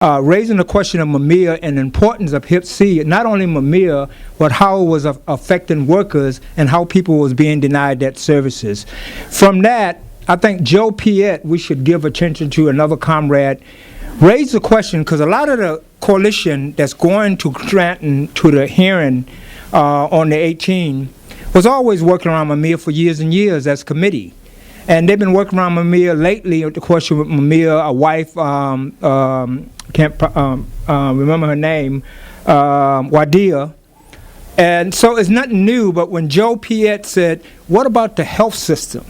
raising the question of Mumia and the importance of Hep C, not only Mumia, but how it was affecting workers and how people was being denied that services. From that, I think Joe Piet, we should give attention to, another comrade, raised the question, because a lot of the coalition that's going to Scranton to the hearing on the 18th was always working around Mumia for years and years as committee. And they've been working around Mumia lately with the question with Mumia, a wife, can't remember her name, Wadia. And so it's nothing new, but when Joe Piet said, what about the health system?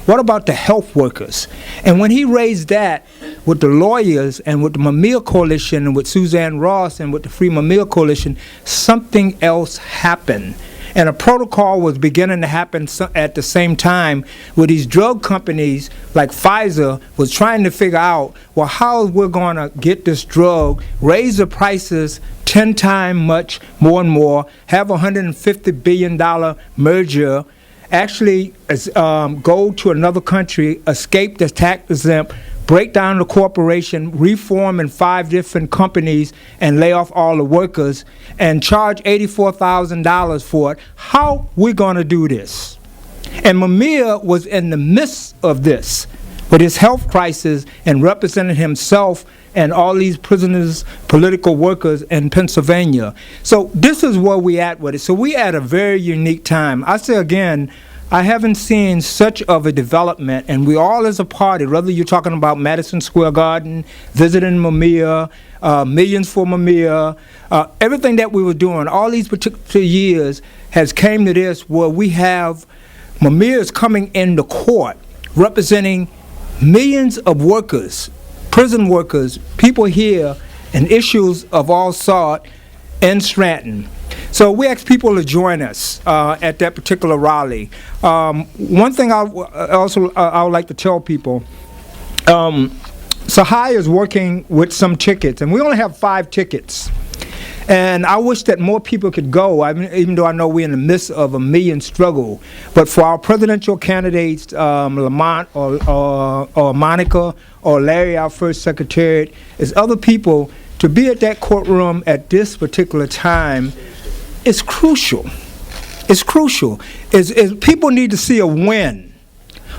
What about the health workers? And when he raised that with the lawyers and with the Mumia Coalition and with Suzanne Ross and with the Free Mumia Coalition, something else happened. And a protocol was beginning to happen at the same time where these drug companies like Pfizer was trying to figure out, well, how we're going to get this drug, raise the prices 10 times much more and more, have a $150 billion merger, actually go to another country, escape the tax exempt, break down the corporation, reform in 5 different companies, and lay off all the workers, and charge $84,000 for it. How we going to do this? And Mumia was in the midst of this, with his health crisis, and represented himself and all these prisoners, political workers in Pennsylvania. So this is where we at with it. So we at a very unique time. I say again, I haven't seen such of a development, and we all as a party, whether you're talking about Madison Square Garden, visiting Mumia, Millions for Mumia, everything that we were doing, all these particular years has came to this where we have Mumia's coming into court representing millions of workers, prison workers, people here, and issues of all sort in Scranton. So we ask people to join us at that particular rally. One thing I would like to tell people, Sahai is working with some tickets, and we only have 5 tickets. And I wish that more people could go, even though I know we're in the midst of a million struggle. But for our presidential candidates, Lamont or Monica or Larry, our first secretary, as other people, to be at that courtroom at this particular time is crucial. It's crucial. People need to see a win.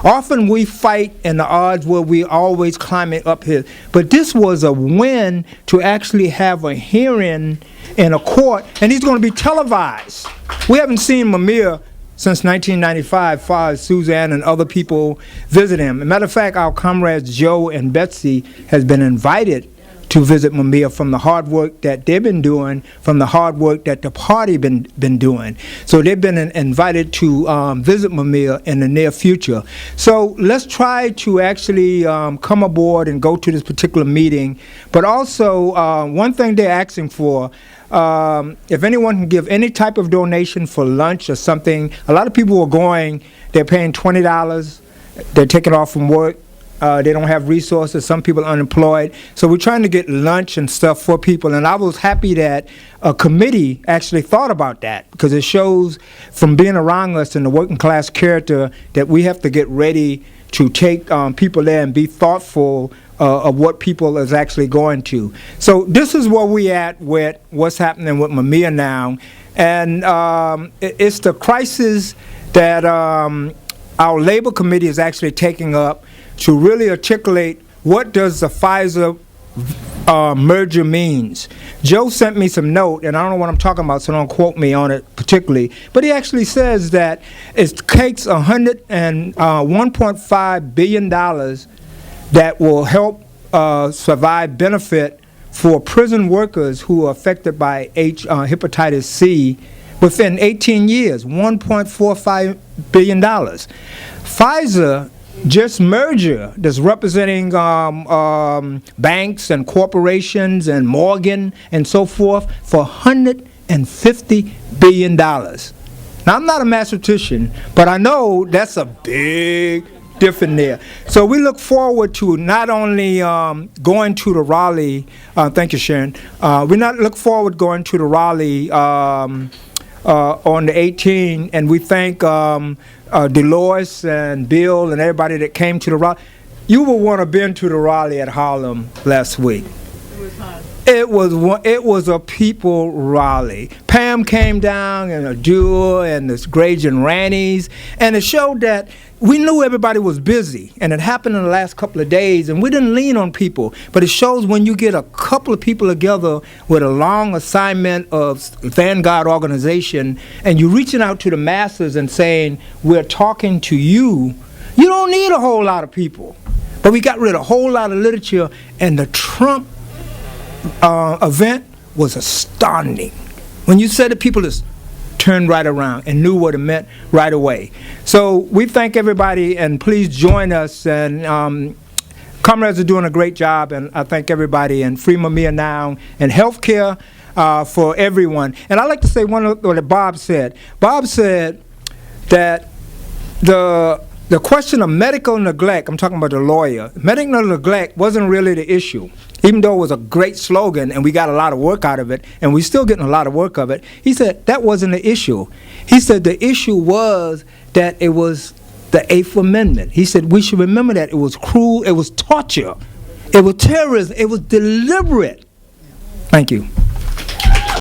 Often we fight in the odds where we always climbing up here. But this was a win to actually have a hearing in a court, and he's going to be televised. We haven't seen Mumia since 1995, far as Suzanne and other people visit him. As a matter of fact, our comrades Joe and Betsy has been invited to visit Mumia from the hard work that they've been doing, from the hard work that the party been doing. So they've been invited to visit Mumia in the near future. So let's try to actually come aboard and go to this particular meeting. But also, one thing they're asking for, if anyone can give any type of donation for lunch or something, a lot of people are going, they're paying $20, they're taking off from work. They don't have resources. Some people are unemployed. So we're trying to get lunch and stuff for people. And I was happy that a committee actually thought about that, because it shows from being around us and the working class character that we have to get ready to take people there and be thoughtful of what people is actually going to. So this is where we at with what's happening with Mumia now. And it's the crisis that our labor committee is actually taking up to really articulate what does the Pfizer merger means. Joe sent me some note, and I don't know what I'm talking about, so don't quote me on it particularly, but he actually says that it takes $1.5 billion that will help survive benefit for prison workers who are affected by hepatitis C within 18 years, $1.45 billion. Pfizer just merger that's representing banks and corporations and Morgan and so forth for $150 billion. Now, I'm not a mathematician, but I know that's a big difference there. So we look forward to not only going to the rally, thank you, Sharon, we not look forward going to the rally on the 18th, and we thank Dolores and Bill and everybody that came to the rally. You will want to been to the rally at Harlem last week. It was a people rally. Pam came down and a duo and this Grage and Rannies, and it showed that we knew everybody was busy, and it happened in the last couple of days, and we didn't lean on people. But it shows when you get a couple of people together with a long assignment of Vanguard organization, and you're reaching out to the masses and saying, we're talking to you, you don't need a whole lot of people. But we got rid of a whole lot of literature, and the Trump event was astounding. When you said it, people just turned right around and knew what it meant right away. So we thank everybody, and please join us. And comrades are doing a great job, and I thank everybody. And Free Mumia now, and healthcare for everyone. And I'd like to say one of what Bob said. Bob said that the question of medical neglect, I'm talking about the lawyer, medical neglect wasn't really the issue. Even though it was a great slogan and we got a lot of work out of it, and we're still getting a lot of work of it, he said that wasn't the issue. He said the issue was that it was the 8th Amendment. He said we should remember that it was cruel, it was torture, it was terrorism, it was deliberate. Thank you.